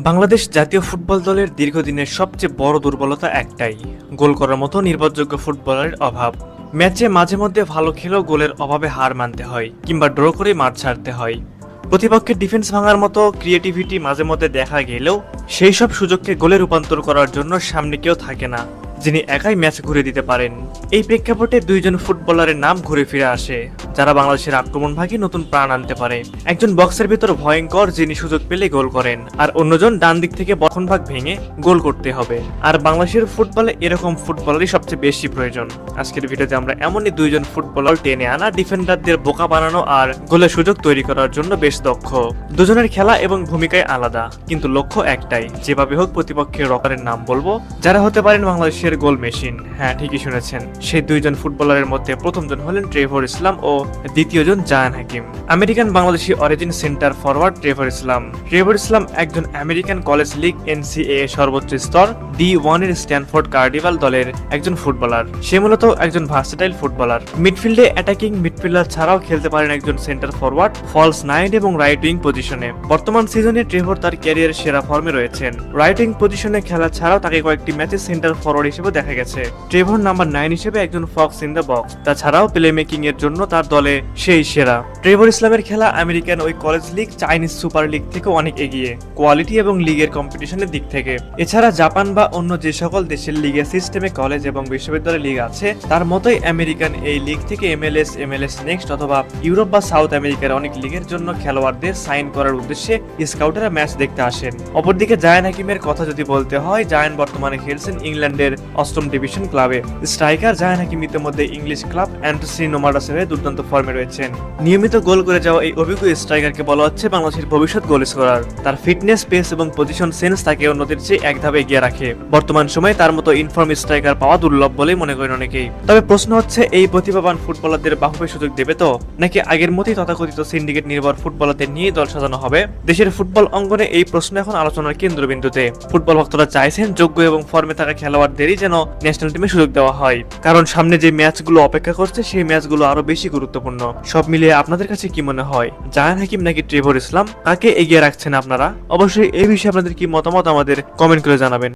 বাংলাদেশ জাতীয় ফুটবল দলের দীর্ঘদিনের সবচেয়ে বড় দুর্বলতা একটাই, গোল করার মতো নির্ভরযোগ্য ফুটবলারের অভাব। ম্যাচে মাঝে মধ্যে ভালো খেলেও গোলের অভাবে হার মানতে হয় কিংবা ড্র করে মাঠ ছাড়তে হয়। প্রতিপক্ষের ডিফেন্স ভাঙার মতো ক্রিয়েটিভিটি মাঝে মধ্যে দেখা গেলেও সেই সব সুযোগকে গোলে রূপান্তর করার জন্য সামনে কেউ থাকে না যিনি একাই ম্যাচ ঘুরে দিতে পারেন। এই প্রেক্ষাপটে দুইজন ফুটবলারের নাম ঘুরে ফিরে আসে যারা বাংলাদেশের আক্রমণ ভাগে নতুন প্রাণ আনতে পারে। একজন বক্সের ভিতর ভয়ঙ্কর, যিনি সুযোগ পেলে গোল করেন, আর অন্যজন ডান দিক থেকে বক্ষণ ভাগ ভেঙে গোল করতে হবে। আর বাংলাদেশের ফুটবলে এরকম ফুটবলারই সবচেয়ে বেশি প্রয়োজন। আজকের ভিডিওতে আমরা এমনই দুইজন ফুটবলার টেনে আনা, ডিফেন্ডারদের বোকা বানানো আর গোলের সুযোগ তৈরি করার জন্য বেশ দক্ষ। দুজনের খেলা এবং ভূমিকায় আলাদা, কিন্তু লক্ষ্য একটাই, যেভাবে হোক প্রতিপক্ষের রকারের নাম বলবো যারা হতে পারেন বাংলাদেশের গোল মেশিন। হ্যাঁ, ঠিকই শুনেছেন, সেই দুইজন ফুটবলারের মধ্যে প্রথমজন হলেন ট্রেভর ইসলাম ও দ্বিতীয়জন Zayan Hakim. American Bangladeshi origin center forward Trevor Islam. Trevor Islam একজন আমেরিকান কলেজ লিগ NCAA সর্বোচ্চ স্তর D1 এর স্ট্যানফোর্ড কার্ডিভাল দলের একজন ফুটবলার। সে মূলত একজন ভার্সেটাইল ফুটবলার। মিডফিল্ডে অ্যাটাকিং মিডফিল্ডার ছাড়াও খেলতে পারেন একজন সেন্টার ফরওয়ার্ড, ফলস 9 এবং রাইট উইং পজিশনে। বর্তমান সিজনে ট্রেভর তার ক্যারিয়ারের সেরা ফর্মে রয়েছেন। রাইট উইং পজিশনে খেলা ছাড়াও তাকে কয়েকটি ম্যাচে সেন্টার ফরওয়ার্ড হিসেবে দেখা গেছে। ট্রেভর নাম্বার 9 হিসেবে একজন ফক্স ইন দ্য বক্স। তাছাড়াও প্লে মেকিং এর জন্য তার দলে সেই সেরা। ট্রেভর ইসলামের খেলা আমেরিকান ওই college league, Chinese super league থেকে অনেক এগিয়ে, কোয়ালিটি এবং লিগের কম্পিটিশনের দিক থেকে। এছাড়া জাপান বা অন্য যে সকল দেশের লিগের সিস্টেমে কলেজ এবং বিশ্ববিদ্যালয় লিগ আছে, তার মতোই আমেরিকান এই লিগ থেকে MLS নেক্সট অথবা ইউরোপ বা সাউথ আমেরিকার অনেক লিগের জন্য খেলোয়াড়দের সাইন করার উদ্দেশ্যে স্কাউটেরা ম্যাচ দেখতে আসেন। অপরদিকে জায়ান হাকিমের কথা যদি বলতে হয়, জায়ান বর্তমানে খেলছেন ইংল্যান্ডের 8ম ডিভিশন ক্লাবে। স্ট্রাইকার জায়ান হাকিম ইতিমধ্যে ইংলিশ ক্লাব অ্যান্টসি নোমাডাসের হয়ে দুর্দান্ত ফর্মে রয়েছেন। নিয়মিত গোল করে যাওয়া এই অভিজ্ঞ স্ট্রাইকারকে বলা হচ্ছে বাংলাদেশের ভবিষ্যৎ গোল স্কোরার। তার ফিটনেস, পেস এবং পজিশন সেন্স তাকে অন্যদের চেয়ে এক ধাপ এগিয়ে রাখে। বর্তমান সময়ে তার মতো ইনফর্ম স্ট্রাইকার পাওয়া দুর্লভ বলেই মনে করেন অনেকেই। তবে প্রশ্ন হচ্ছে, এই প্রতিভাবান ফুটবলারদের বাহুবে সুযোগ দেবে তো, নাকি আগের মতোই তথাকথিত সিন্ডিকেট নির্ভর ফুটবলারদের নিয়ে দল সাজানো হবে? দেশের ফুটবল অঙ্গনে এই প্রশ্ন এখন আলোচনার কেন্দ্রবিন্দুতে। ফুটবল ভক্তরা চাইছেন যোগ্য এবং ফর্মে থাকা খেলোয়াড়দেরই যেন ন্যাশনাল টিমে সুযোগ দেওয়া হয়, কারণ সামনে যে ম্যাচগুলো অপেক্ষা করছে সেই ম্যাচগুলো আরো বেশি গুরুত্বপূর্ণ। সব মিলিয়ে আপনাদের কাছে কি মনে হয়, জায়ান হাকিম নাকি ট্রেভর ইসলাম, কাকে এগিয়ে রাখছেন আপনারা? অবশ্যই এই বিষয়ে আপনাদের কি মতামত আমাদের কমেন্ট করে জানাবেন।